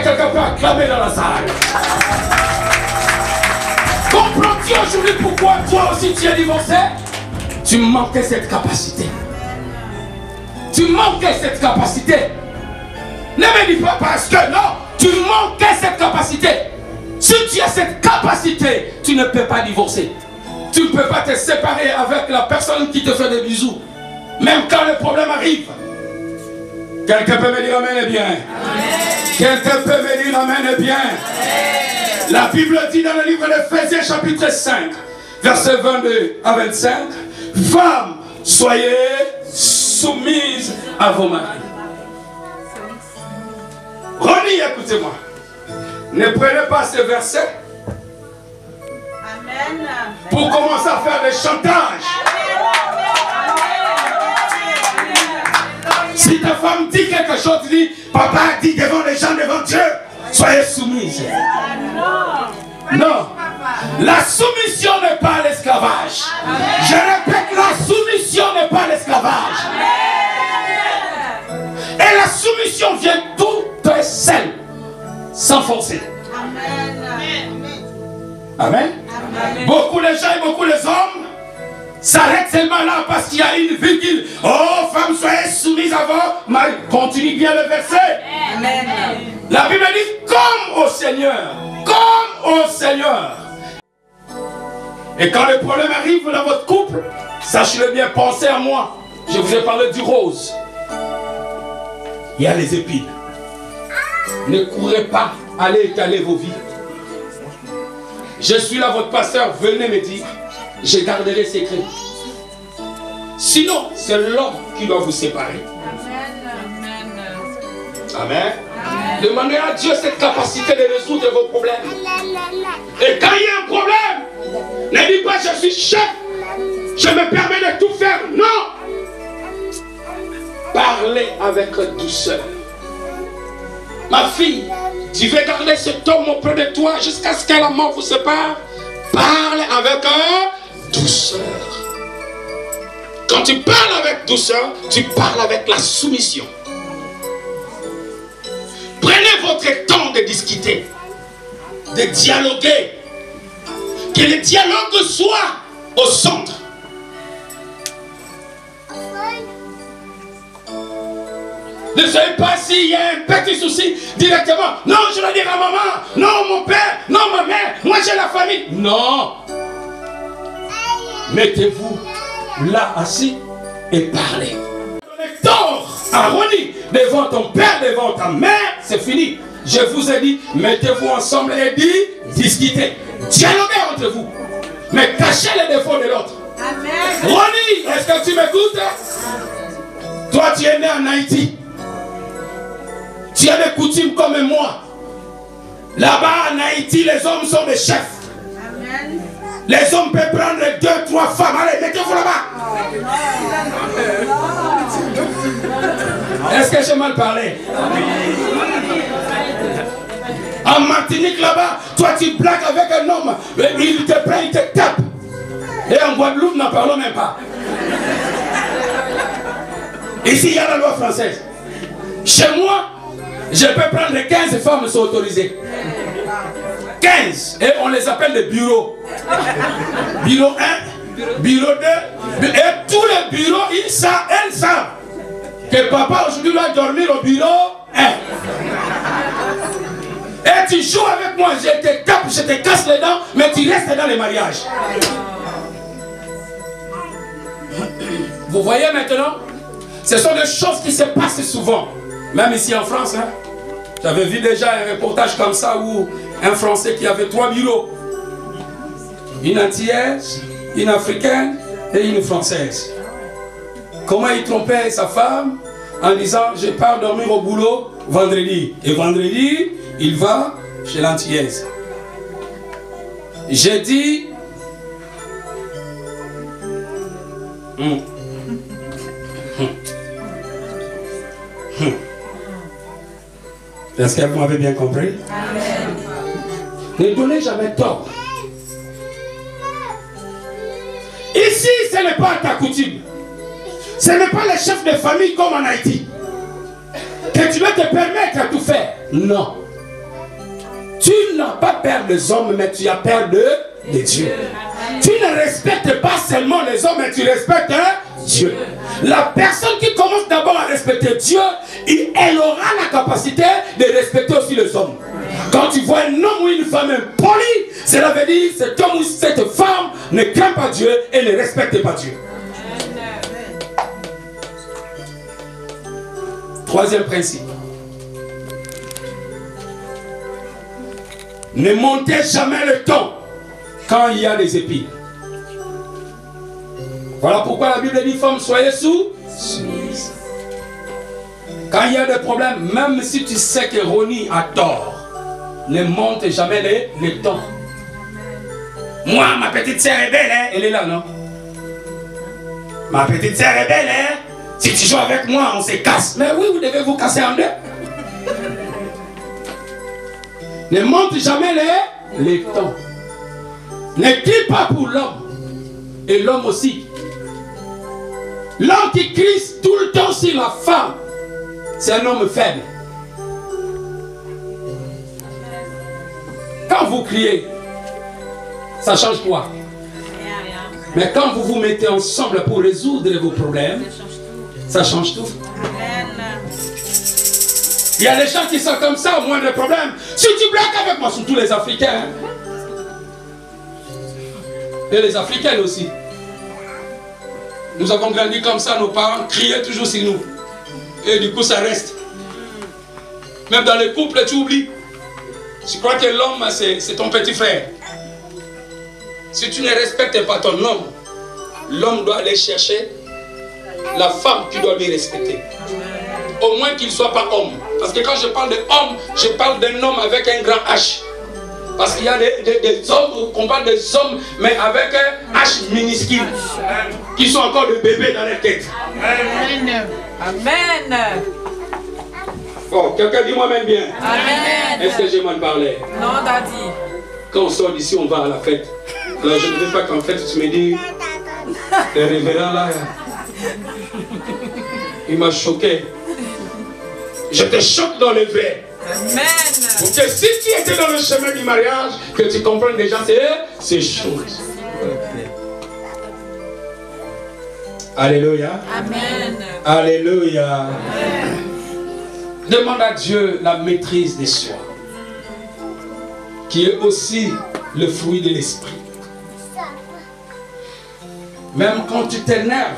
quelqu'un peut acclamer dans la salle? Comprends-tu aujourd'hui pourquoi toi aussi tu es divorcé? Tu manquais cette capacité. Tu manquais cette capacité. Ne me dis pas parce que non, tu manquais cette capacité. Si tu as cette capacité, tu ne peux pas divorcer. Tu ne peux pas te séparer avec la personne qui te fait des bisous. Même quand le problème arrive. Quelqu'un peut me dire amen et bien. Quelqu'un peut me dire amen et bien. La Bible dit dans le livre d'Éphésiens chapitre 5, versets 22 à 25, femmes, soyez soumises à vos maris. Relis, écoutez-moi. Ne prenez pas ce verset pour commencer à faire des chantages. Si ta femme dit quelque chose, tu dis, papa dit devant les gens, devant Dieu, soyez soumise. Non. La soumission n'est pas l'esclavage. Je répète, la soumission n'est pas l'esclavage. Et la soumission vient toute seule, sans forcer. Amen. Beaucoup les gens et beaucoup les hommes s'arrêtent seulement là parce qu'il y a une virgule. Oh, femmes, soyez soumises à vos maris. Continue bien le verset. Amen. La Bible dit comme au Seigneur. Comme au Seigneur. Et quand le problème arrive dans votre couple, sachez-le bien, pensez à moi. Je vous ai parlé du rose. Il y a les épines. Ne courez pas, allez étaler vos vies. Je suis là, votre pasteur, venez me dire, je garderai secret. Sinon, c'est l'homme qui doit vous séparer. Amen. Amen. Demandez à Dieu cette capacité de résoudre vos problèmes. Et quand il y a un problème, ne dites pas je suis chef, je me permets de tout faire. Non. Parlez avec douceur. Ma fille, tu veux garder cet homme auprès de toi jusqu'à ce que la mort vous sépare. Parle avec douceur. Quand tu parles avec douceur, tu parles avec la soumission. Prenez votre temps de discuter, de dialoguer. Que le dialogue soit au centre. Ne soyez pas s'il y a un petit souci directement. Non, je dois dire à maman. Non, mon père. Non, ma mère. Moi, j'ai la famille. Non. Mettez-vous là assis et parlez. Donnez tort à Ronnie devant ton père, devant ta mère. C'est fini. Je vous ai dit, mettez-vous ensemble et discutez. Dialoguez entre vous. Mais cachez les défauts de l'autre. Ronnie, est-ce que tu m'écoutes? Toi, tu es né en Haïti. Tu as des coutumes comme moi. Là-bas en Haïti, les hommes sont des chefs. Amen. Les hommes peuvent prendre 2, 3 femmes. Allez, mettez-vous là-bas. Est-ce que j'ai mal parlé? En Martinique là-bas, toi tu blagues avec un homme, il te prend, il te tape. Et en Guadeloupe, n'en parlons même pas. Ici, il y a la loi française. Chez moi, je peux prendre 15 femmes, sont autorisées. 15. Et on les appelle les bureaux. Bureau 1, bureau 2. Et tous les bureaux, elles savent que papa aujourd'hui doit dormir au bureau 1. Et tu joues avec moi, je te tape, je te casse les dents, mais tu restes dans les mariages. Vous voyez maintenant? Ce sont des choses qui se passent souvent. Même ici en France, hein. J'avais vu déjà un reportage comme ça où un Français qui avait 3 bureaux. Une Antillaise, une Africaine et une Française. Comment il trompait sa femme en disant je pars dormir au boulot vendredi. Et vendredi, il va chez l'Antillaise. J'ai dit est-ce que vous m'avez bien compris? Amen. Ne donnez jamais tort. Ici, ce n'est pas ta coutume. Ce n'est pas les chefs de famille comme en Haïti. Que tu dois te permettre de tout faire. Non. Tu n'as pas peur des hommes, mais tu as peur de Dieu. Tu ne respectes pas seulement les hommes, mais tu respectes Dieu. La personne qui commence d'abord à respecter Dieu, elle aura la capacité de respecter aussi les hommes. Quand tu vois un homme ou une femme impolie, cela veut dire que cet homme ou cette femme ne craint pas Dieu et ne respecte pas Dieu. Troisième principe. Ne montez jamais le ton quand il y a des épines. Voilà pourquoi la Bible dit, femmes, soyez soumises. Quand il y a des problèmes, même si tu sais que Ronnie a tort, ne monte jamais les tons. Moi, ma petite sœur est belle, hein? Elle est là, non? Ma petite sœur est belle, hein? Si tu joues avec moi, on se casse. Mais oui, vous devez vous casser en deux. Ne monte jamais les tons. Ne crie pas pour l'homme. Et l'homme aussi. L'homme qui crie tout le temps sur la femme, c'est un homme faible. Quand vous criez, ça change quoi? Mais quand vous vous mettez ensemble pour résoudre vos problèmes, ça change tout. Il y a des gens qui sont comme ça, au moins de problèmes. Si tu bloques avec moi, surtout les Africains. Et les Africaines aussi. Nous avons grandi comme ça, nos parents criaient toujours sur nous. Et du coup, ça reste. Même dans les couples, tu oublies. Tu crois que l'homme, c'est ton petit frère. Si tu ne respectes pas ton homme, l'homme doit aller chercher la femme qui doit lui respecter. Au moins qu'il ne soit pas homme. Parce que quand je parle de homme, je parle d'un homme avec un grand H. Parce qu'il y a des hommes, on parle des hommes, mais avec un H minuscule. Qui sont encore des bébés dans la tête. Amen. Amen. Bon, quelqu'un dit moi-même bien. Amen. Est-ce que j'ai mal parlé? Non, Daddy. Quand on sort d'ici, on va à la fête. Alors je ne veux pas qu'en fait tu me dis, le révérend là, il m'a choqué. Je te choque dans le vrai. Amen. Pour que si tu étais dans le chemin du mariage, que tu comprennes déjà ces choses. Alléluia. Amen. Alléluia. Amen. Demande à Dieu la maîtrise de soi, qui est aussi le fruit de l'esprit. Même quand tu t'énerves,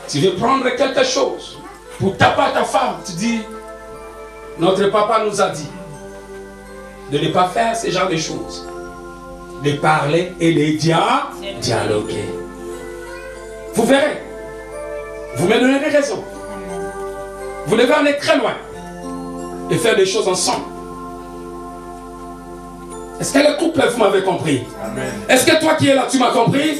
tu veux prendre quelque chose pour taper à ta femme, tu dis, notre papa nous a dit de ne pas faire ce genre de choses, de parler et de dialoguer. Vous verrez, vous me donnerez raison. Vous devez aller très loin et faire des choses ensemble. Est-ce que le couple, vous m'avez compris? Est-ce que toi qui es là, tu m'as compris? Amen.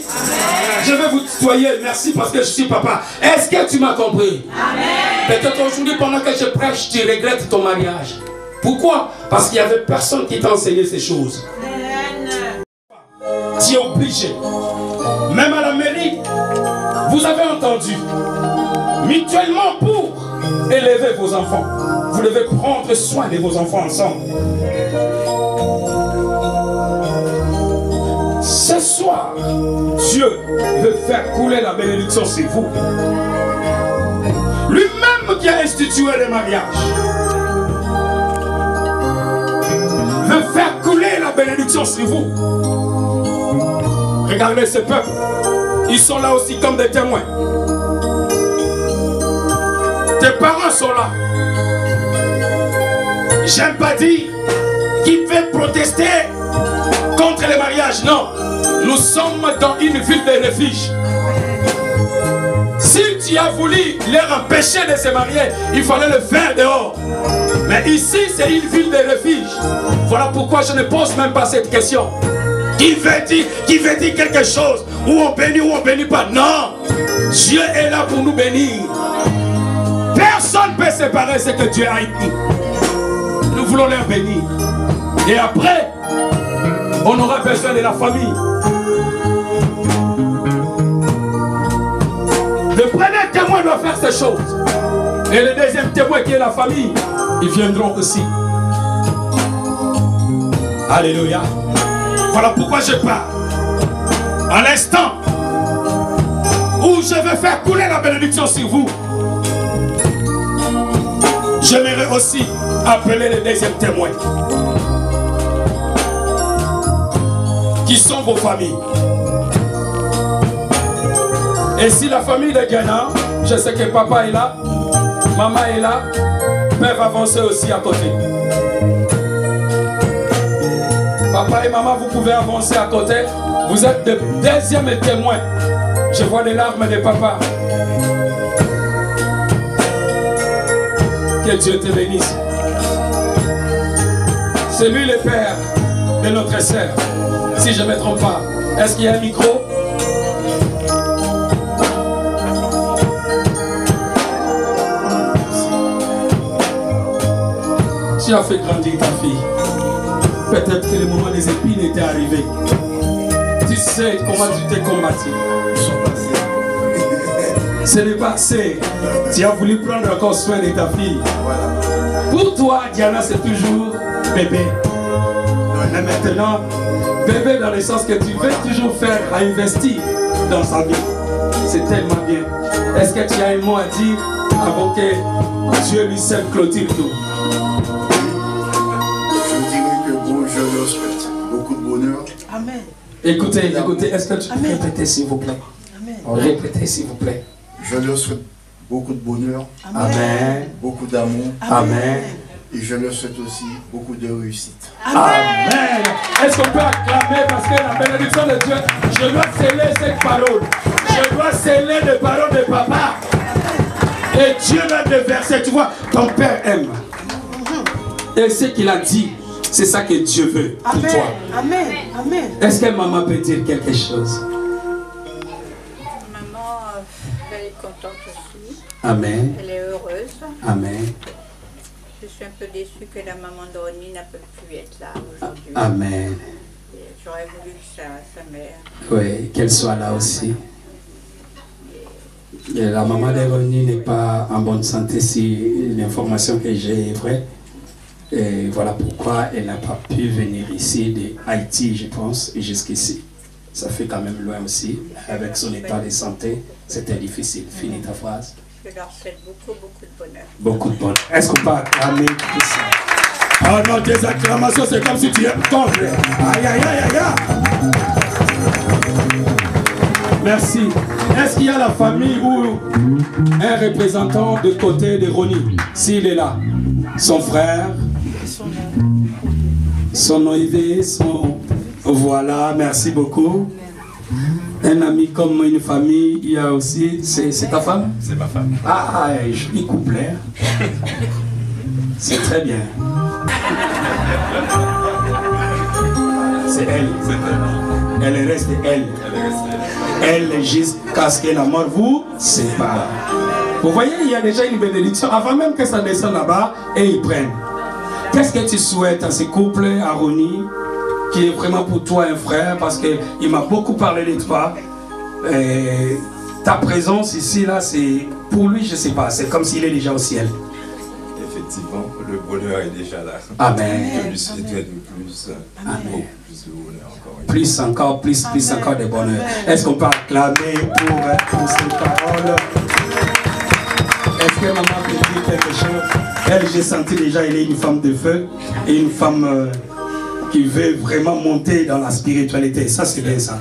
Je vais vous tutoyer, merci parce que je suis papa. Est-ce que tu m'as compris? Peut-être aujourd'hui, pendant que je prêche, tu regrettes ton mariage. Pourquoi? Parce qu'il n'y avait personne qui t'a enseigné ces choses. Tu es obligé. Même à la mairie, vous avez entendu. Mutuellement pour élever vos enfants. Vous devez prendre soin de vos enfants ensemble. Ce soir, Dieu veut faire couler la bénédiction sur vous. Lui-même qui a institué le mariage veut faire couler la bénédiction sur vous. Regardez ce peuple. Ils sont là aussi comme des témoins. Tes parents sont là. J'aime pas dire qu'ils veulent protester contre le mariage. Non. Nous sommes dans une ville de refuge. Si tu as voulu leur empêcher de se marier, il fallait le faire dehors. Mais ici, c'est une ville de refuge. Voilà pourquoi je ne pose même pas cette question. Qui veut dire quelque chose? Ou on bénit ou on bénit pas? Non. Dieu est là pour nous bénir. Personne ne peut séparer ce que Dieu a dit. Nous voulons les bénir. Et après, on aura besoin de la famille. Le premier témoin doit faire ces choses. Et le deuxième témoin qui est la famille, ils viendront aussi. Alléluia. Voilà pourquoi je parle. À l'instant où je vais faire couler la bénédiction sur vous, j'aimerais aussi appeler les deuxièmes témoins, qui sont vos familles. Et si la famille de Ghana, je sais que papa est là, maman est là, peuvent avancer aussi à côté. Papa et maman, vous pouvez avancer à côté. Vous êtes de deuxièmes témoins. Je vois les larmes de papa. Que Dieu te bénisse. C'est lui le père de notre sœur, si je ne me trompe pas. Est-ce qu'il y a un micro? Tu as fait grandir ta fille. Peut-être que le moment des épines était arrivé. Tu sais comment tu t'es combattu. Ce n'est pas assez. Tu as voulu prendre encore soin de ta fille. Pour toi, Diana, c'est toujours bébé. Mais maintenant, bébé dans le sens que tu veux toujours faire à investir dans sa vie. C'est tellement bien. Est-ce que tu as un mot à dire avant que Dieu lui seul clôture tout? Je leur souhaite beaucoup de bonheur. Amen. Écoutez, est-ce que tu peux répéter s'il vous plaît? Amen. Répétez s'il vous plaît. Je leur souhaite beaucoup de bonheur. Amen. Beaucoup d'amour. Amen. Et je leur souhaite aussi beaucoup de réussite. Amen. Est-ce qu'on peut acclamer parce que la bénédiction de Dieu, je dois sceller cette parole. Je dois sceller les paroles de papa. Et Dieu va déverser. Tu vois, ton père aime. Et ce qu'il a dit, c'est ça que Dieu veut pour toi. Amen. Amen. Est-ce que maman peut dire quelque chose? Maman, elle est contente aussi. Amen. Elle est heureuse. Amen. Je suis un peu déçue que la maman de Ronnie n'a pas pu être là aujourd'hui. Amen. J'aurais voulu que sa mère. Oui, qu'elle soit là aussi. Et la maman de Ronnie n'est pas en bonne santé si l'information que j'ai est vraie. Et voilà pourquoi elle n'a pas pu venir ici de Haïti, je pense, jusqu'ici. Ça fait quand même loin aussi. Avec son état de santé, c'était difficile. Finis ta phrase. Je leur souhaite beaucoup de bonheur. Beaucoup de bonheur. Est-ce qu'on peut acclamer tout ça? Oh non, tes acclamations, c'est comme si tu aimes ton frère. Aïe, aïe, aïe, aïe, aïe. Merci. Est-ce qu'il y a la famille ou un représentant de côté de Ronnie? S'il est là. Son frère, son OIV, son... Voilà, merci beaucoup. Un ami comme une famille, il y a aussi... C'est ta femme? C'est ma femme. Ah, joli couplet. C'est très bien. C'est elle. Elle reste elle. Elle jusqu'à ce que la mort vous sépare. Vous voyez, il y a déjà une bénédiction avant même que ça descende là-bas et ils prennent. Qu'est-ce que tu souhaites à ce couple, à Ronnie, qui est vraiment pour toi un frère, parce qu'il m'a beaucoup parlé de toi. Et ta présence ici, là, c'est pour lui, je ne sais pas, c'est comme s'il est déjà au ciel. Effectivement, le bonheur est déjà là. Amen. Je lui souhaiterais de plus, beaucoup plus de bonheur encore. Plus encore de bonheur. Est-ce qu'on peut acclamer pour ces paroles? Est-ce que maman peut dire quelque chose? Elle, j'ai senti déjà, elle est une femme de feu et une femme qui veut vraiment monter dans la spiritualité. Ça, c'est bien ça.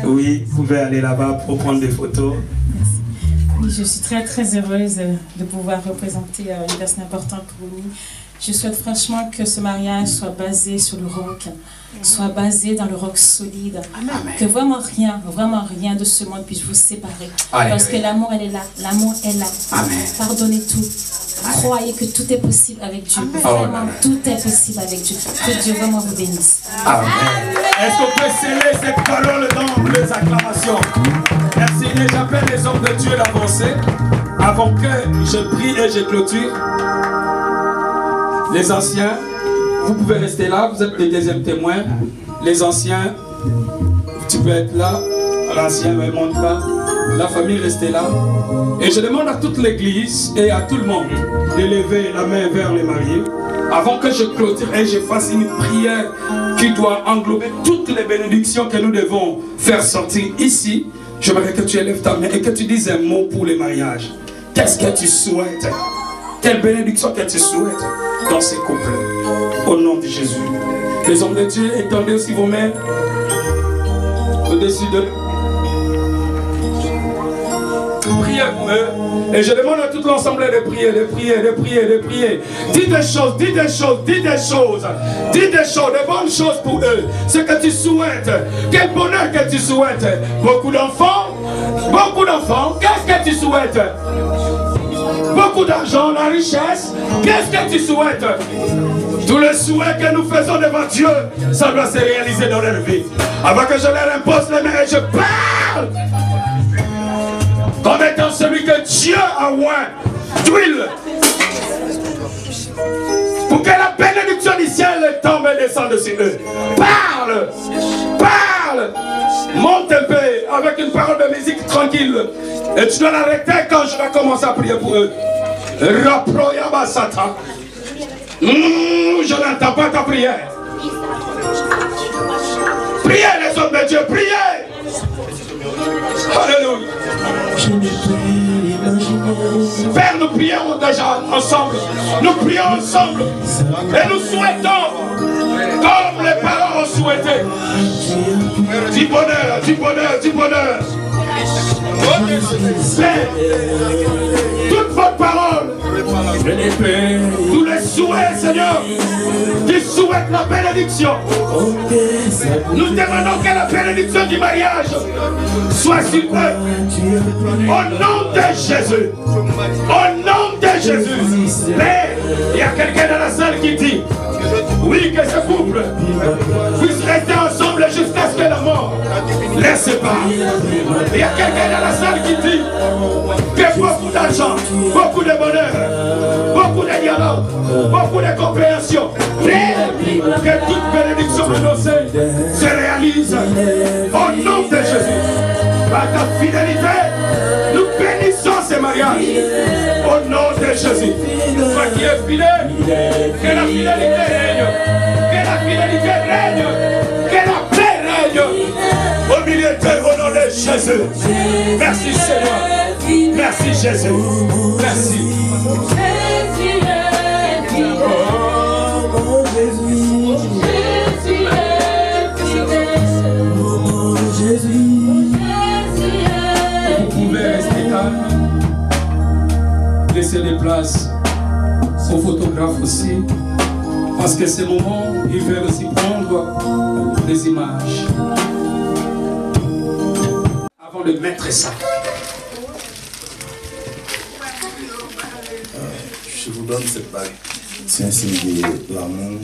Oui, vous pouvez aller là-bas pour prendre des photos. Oui, je suis très heureuse de pouvoir représenter une personne importante pour nous. Je souhaite franchement que ce mariage soit basé sur le roc, soit basé dans le roc solide. Amen. Que vraiment rien de ce monde puisse vous séparer. Amen. Parce que l'amour, elle est là. L'amour est là. Amen. Pardonnez tout. Croyez que tout est possible avec Dieu. Vraiment, tout est possible avec Dieu. Que Dieu vraiment vous bénisse. Amen. Est-ce qu'on peut sceller cette parole dans les acclamations? Merci. Et j'appelle les hommes de Dieu d'avancer avant que je prie et je clôture. Les anciens, vous pouvez rester là, vous êtes les deuxièmes témoins. Les anciens, tu peux être là. L'ancien ne monte pas. La famille, restez là. Et je demande à toute l'église et à tout le monde de lever la main vers les mariés Avant que je clôture et je fasse une prière qui doit englober toutes les bénédictions que nous devons faire sortir ici, j'aimerais que tu élèves ta main et que tu dises un mot pour les mariages. Qu'est-ce que tu souhaites? Quelle bénédiction que tu souhaites dans ces couples? Au nom de Jésus. Les hommes de Dieu, étendez aussi vos mains au-dessus d'eux. Priez pour eux. Et je demande à tout l'ensemble de prier, de prier, de prier, de prier. Dis des choses, dis des choses, dis des choses. Dis des choses, de bonnes choses pour eux. Ce que tu souhaites. Quel bonheur que tu souhaites. Beaucoup d'enfants. Beaucoup d'enfants. Qu'est-ce que tu souhaites? Beaucoup d'argent, la richesse. Qu'est-ce que tu souhaites? Tous les souhaits que nous faisons devant Dieu, ça doit se réaliser dans leur vie. Avant que je leur impose les mains et je parle comme étant celui que Dieu a oint d'huile, pour que la bénédiction du ciel tombe et descende sur eux. Parle, parle, monte un peu avec une parole de musique tranquille. Et tu dois l'arrêter quand je vais commencer à prier pour eux. Raproyaba Satan. Je n'entends pas ta prière. Priez les hommes de Dieu, priez. Alléluia. Père, nous prions déjà ensemble. Nous prions ensemble. Et nous souhaitons, comme les parents ont souhaité, du bonheur, du bonheur, du bonheur. Père, toute votre parole, tous les souhaits, Seigneur, qui souhaitent la bénédiction. Nous demandons que la bénédiction du mariage soit sur eux. Au nom de Jésus. Au nom de Jésus. Père, il y a quelqu'un dans la salle qui dit, oui, que ce couple puisse rester ensemble jusqu'à ce que la mort les sépare. Il y a quelqu'un dans la salle qui dit que beaucoup d'argent, beaucoup de bonheur, beaucoup de dialogue, beaucoup de compréhension, que toute bénédiction annoncée se réalise au nom de Jésus. Par ta fidélité, nous bénissons ces mariages au nom de Jésus. Toi qui es fidèle, que la fidélité règne, que la fidélité règne, que la paix règne au milieu d'eux au nom de Jésus. Merci Seigneur, merci Jésus, merci. Vous pouvez rester calme. Laissez des places aux photographes aussi, parce que ces moments, ils veulent aussi prendre des images. Avant de mettre ça. Je vous donne cette bague. C'est un signe de l'amour,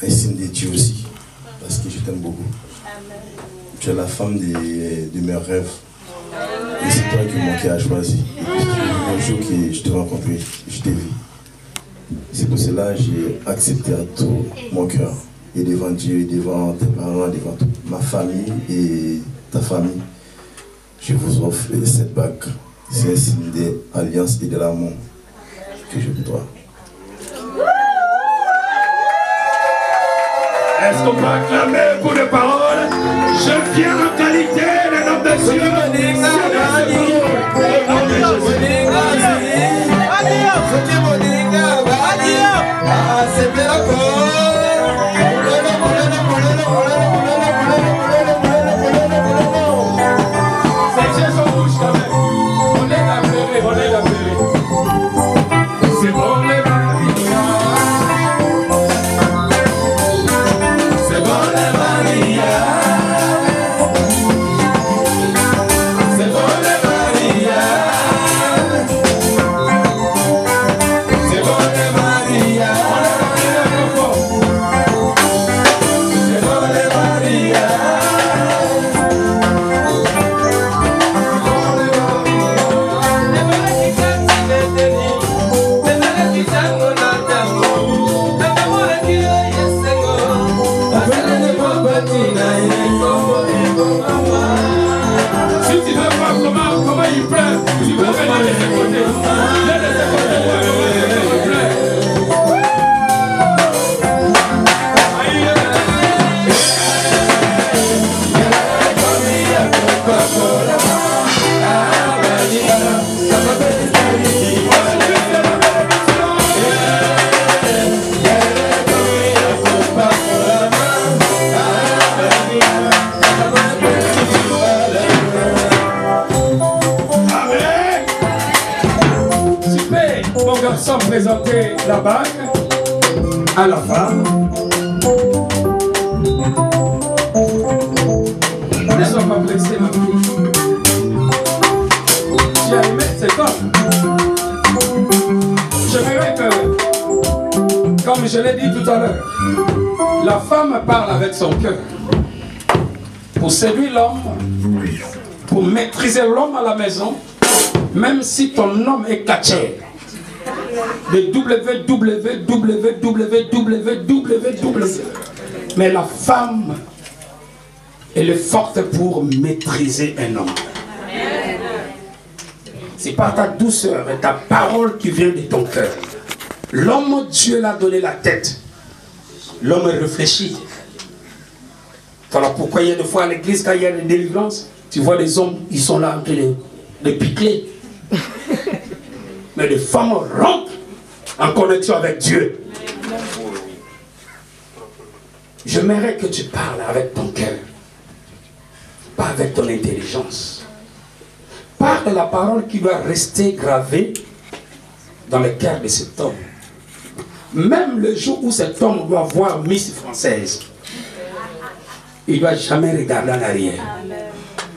un signe de Dieu aussi, parce que je t'aime beaucoup. Tu es la femme de mes rêves. Et c'est toi que mon cœur a choisi. Un jour que je t'ai rencontré, je t'ai vu. C'est pour cela que j'ai accepté à tout mon cœur. Et devant Dieu, et devant tes parents, devant ma famille et ta famille, je vous offre cette bague. C'est un signe d'alliance et de l'amour que je vous dois. Est-ce qu'on peut acclamer pour les paroles? Je viens en qualité de l'homme de Dieu. Au nom de Jésus. C'est Jésus en bouche quand même. On est appelé, on est appelé. C'est bon les Maria. C'est bon les Maria. C'est bon les Maria. C'est bon les Maria. C'est bon les Maria. Si tu veux voir comment il pleure, tu peux venir de ce côté. Viens de ce côté. mon garçon présenter la bague à la femme. Ne sois pas blessé, ma fille. Tu as aimé cet homme. J'aimerais que, comme je l'ai dit tout à l'heure, la femme parle avec son cœur. Pour séduire l'homme, pour maîtriser l'homme à la maison, même si ton homme est catché. De www. Mais la femme, elle est forte pour maîtriser un homme. C'est par ta douceur et ta parole qui vient de ton cœur. L'homme, Dieu l'a donné la tête. L'homme réfléchit. Voilà pourquoi il y a des fois à l'église, quand il y a des délivrances, tu vois les hommes, ils sont là en train de piquer. Mais les femmes rentrent en connexion avec Dieu. J'aimerais que tu parles avec ton cœur, pas avec ton intelligence. Parle de la parole qui doit rester gravée dans le cœur de cet homme. Même le jour où cet homme doit voir Miss Française, il ne doit jamais regarder en arrière.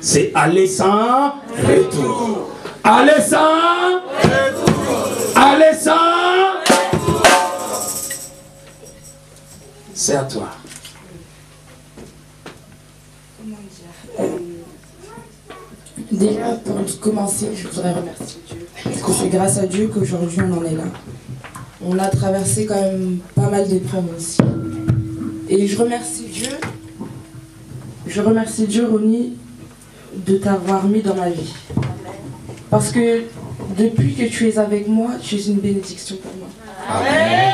C'est aller sans retour. Aller sans retour. Aller sans retour. C'est à toi. Déjà, pour commencer, je voudrais remercier Dieu. Parce que c'est grâce à Dieu qu'aujourd'hui on en est là. On a traversé quand même pas mal d'épreuves aussi. Et je remercie Dieu. Je remercie Dieu, Ronnie, de t'avoir mis dans ma vie. Parce que depuis que tu es avec moi, tu es une bénédiction pour moi. Amen.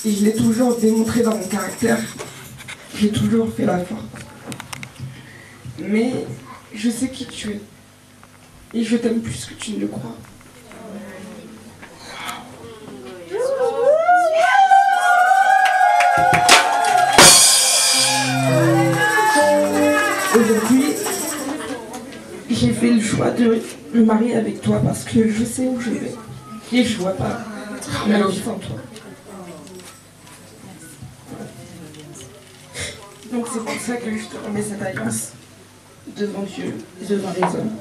Et je l'ai toujours démontré dans mon caractère. J'ai toujours fait la forte. Mais je sais qui tu es. Et je t'aime plus que tu ne le crois. Aujourd'hui, j'ai fait le choix de me marier avec toi parce que je sais où je vais. Et je ne vois pas la vie sans toi. Donc c'est pour ça que je te remets cette alliance devant Dieu et devant les hommes.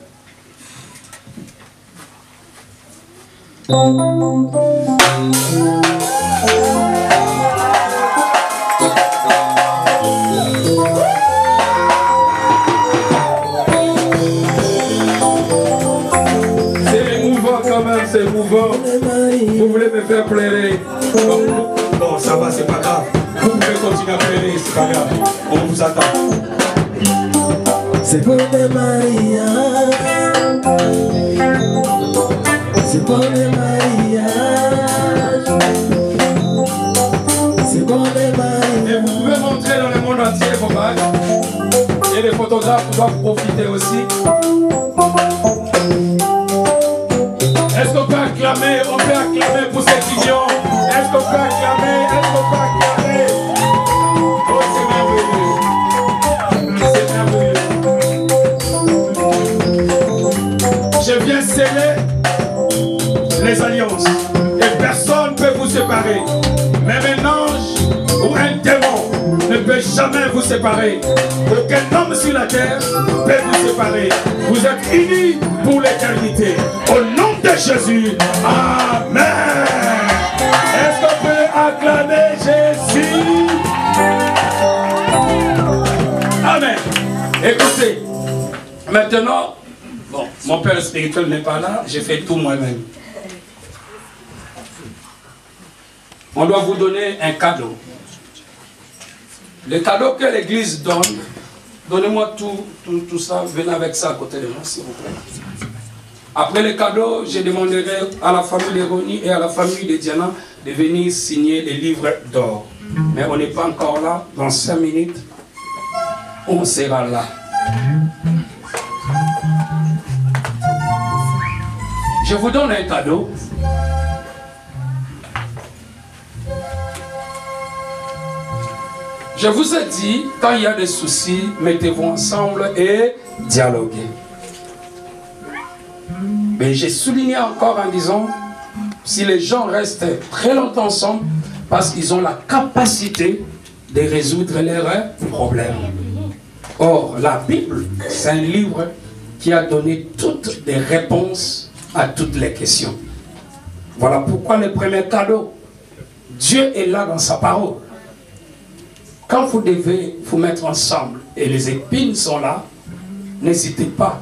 C'est émouvant quand même, c'est émouvant. Vous voulez me faire pleurer? Bon, ça va, c'est pas grave. Vous pouvez continuer à pleurer, c'est pas grave. On vous attend. C'est pour les mariages. C'est pour les mariages. C'est pour les mariages. Et vous pouvez montrer dans le monde entier vos bagues. Et les photographes doivent profiter aussi. Est-ce qu'on peut acclamer? On peut acclamer pour cette union. Est-ce qu'on peut acclamer? Est-ce qu'on peut acclamer? Oh, c'est merveilleux. C'est merveilleux. Je viens sceller les alliances. Et personne ne peut vous séparer. Même un ange ou un démon ne peut jamais vous séparer. Aucun homme sur la terre peut vous séparer. Vous êtes unis pour l'éternité. Au nom de Jésus. Amen. Est-ce qu'on peut acclamer Jésus? Amen. Écoutez, maintenant, bon, mon père spirituel n'est pas là, j'ai fait tout moi-même. On doit vous donner un cadeau. Le cadeau que l'église donne, donnez-moi tout ça, venez avec ça à côté de moi, s'il vous plaît. Après le cadeau, je demanderai à la famille de Ronnie et à la famille de Diana de venir signer les livres d'or. Mais on n'est pas encore là. Dans 5 minutes, on sera là. Je vous donne un cadeau. Je vous ai dit, quand il y a des soucis, mettez-vous ensemble et dialoguez. Mais j'ai souligné encore en disant, si les gens restent très longtemps ensemble, parce qu'ils ont la capacité de résoudre leurs problèmes. Or, la Bible, c'est un livre qui a donné toutes les réponses à toutes les questions. Voilà pourquoi le premier cadeau, Dieu est là dans sa parole. Quand vous devez vous mettre ensemble et les épines sont là, n'hésitez pas.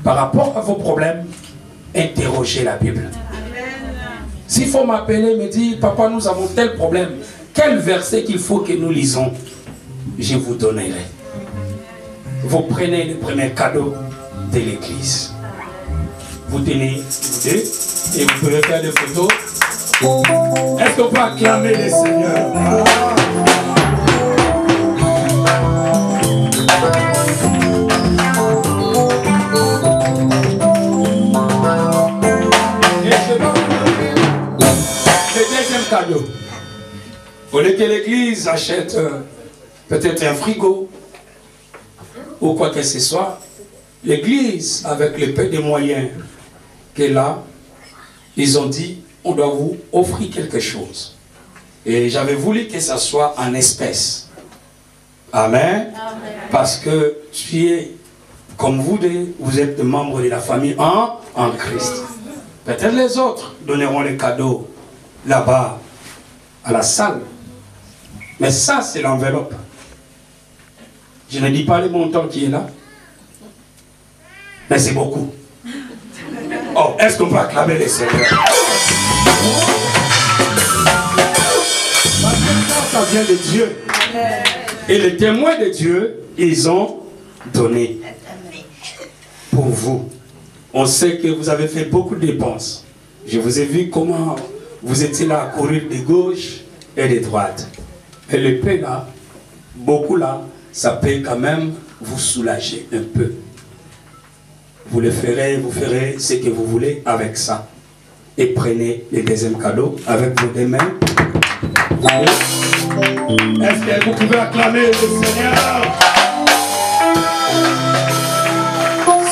Par rapport à vos problèmes, interrogez la Bible. S'il faut m'appeler, me dire, papa, nous avons tel problème, quel verset qu'il faut que nous lisons, je vous donnerai. Vous prenez le premier cadeau de l'église. Vous tenez vous deux et vous pouvez faire des photos. Est-ce qu'on peut acclamer le Seigneur? Cadeau. Au lieu que l'église achète peut-être un frigo ou quoi que ce soit, l'église, avec le peu de moyens qu'elle a, ils ont dit, on doit vous offrir quelque chose. Et j'avais voulu que ça soit en espèces. Amen. Amen. Parce que tu es, comme vous deux, vous êtes membres de la famille en Christ. Peut-être les autres donneront les cadeaux là-bas, à la salle. Mais ça, c'est l'enveloppe. Je ne dis pas le montant qui est là. Mais c'est beaucoup. Oh, est-ce qu'on peut acclamer les Seigneurs? Parce que ça vient de Dieu. Et les témoins de Dieu, ils ont donné pour vous. On sait que vous avez fait beaucoup de dépenses. Je vous ai vu comment vous étiez là à courir de gauche et de droite. Et le peu là, beaucoup là, ça peut quand même vous soulager un peu. Vous le ferez, vous ferez ce que vous voulez avec ça. Et prenez le deuxième cadeau avec vos deux mains. Est-ce que vous pouvez acclamer le Seigneur?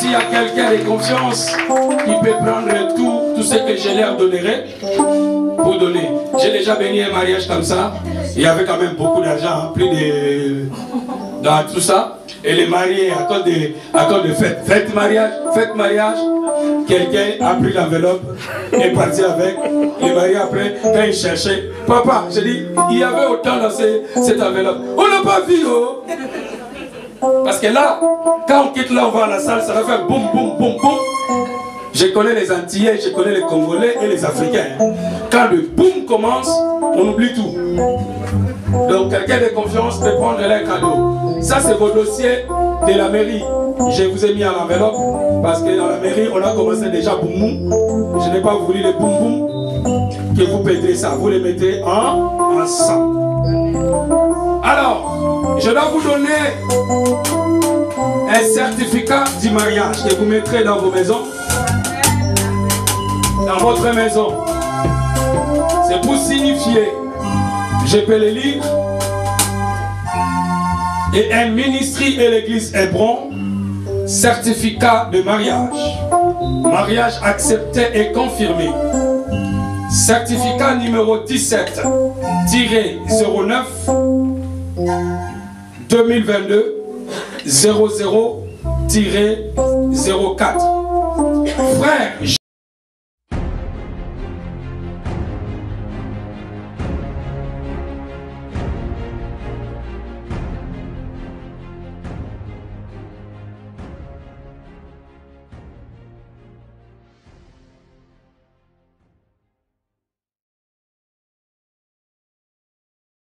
S'il y a quelqu'un de confiance qui peut prendre tout ce que je leur donnerai pour donner. J'ai déjà béni un mariage comme ça. Il y avait quand même beaucoup d'argent, hein, plus de... dans tout ça. Et les mariés, à cause de fête mariage, quelqu'un a pris l'enveloppe et est parti avec. Les mariés après, quand ils cherchaient, papa, j'ai dit, il y avait autant dans cette enveloppe. On n'a pas vu, oh. Parce que là, quand on quitte là, on va à la salle, ça va faire boum, boum, boum, boum. Je connais les Antillais, je connais les Congolais et les Africains. Quand le boum commence, on oublie tout. Donc quelqu'un de confiance peut prendre les cadeaux. Ça c'est vos dossiers de la mairie. Je vous ai mis à l'enveloppe parce que dans la mairie, on a commencé déjà boum boum. Je n'ai pas voulu les boum boum que vous pétez ça. Vous les mettez ensemble. Alors, je dois vous donner un certificat du mariage que vous mettrez dans vos maisons. Dans votre maison. C'est pour signifier, je peux le lire, et un ministère et l'église Hébron, certificat de mariage. Mariage accepté et confirmé. Certificat numéro 17-09 2022 00-04. Frère